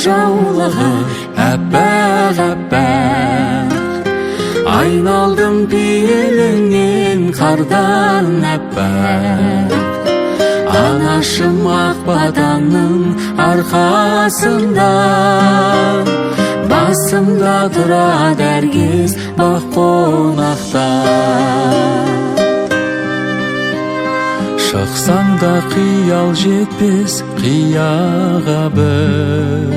жаулығы әппақ-әппақ. Айналдым пейіліңнен қардан әппақ. Анашым ақ батанның арқасында, басымда тұрады әркез бақ қонақта. Шықсаң да қиял жетпес қияға бір,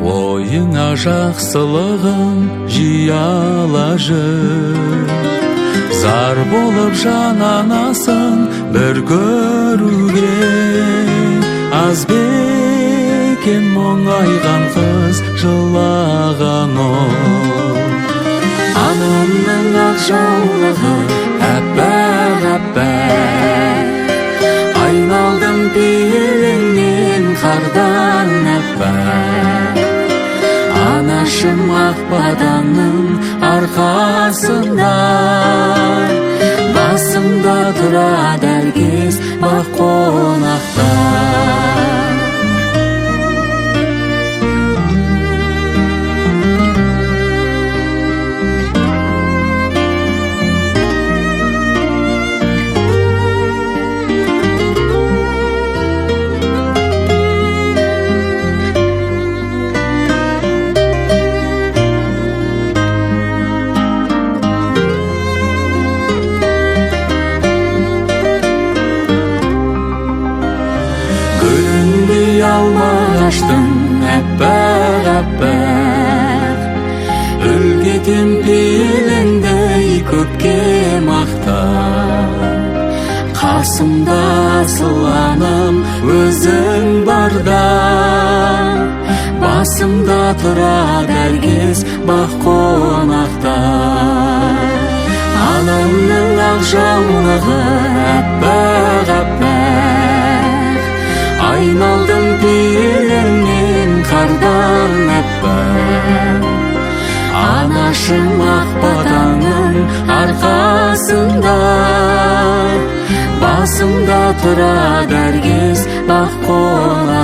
ойыңа жақсылығын жияла жүр. Зар болып жананасың бір көруге, аз бекен мұңайған қыз жылаған ол. Анамның ақ жаулығы әппақ-әппақ. Айналдым пейіліңнен қардан әппақ. Анашым ақ батанның арқасында, басымда тұрады әркез бақ қонақта. Алма аштым әппақ-әппақ. Үлгетем пейіліңдей көпке мақтап. Қасымда асыланым өзің барда, басымда тұрады әркез бақ қонақта. Анамның ақ жаулығы әппақ-әппақ. Айналдым пейіліңнен қардан әппақ. Анашым ақ батанның арқасында, басымда тұрады әркез бақ қонақта.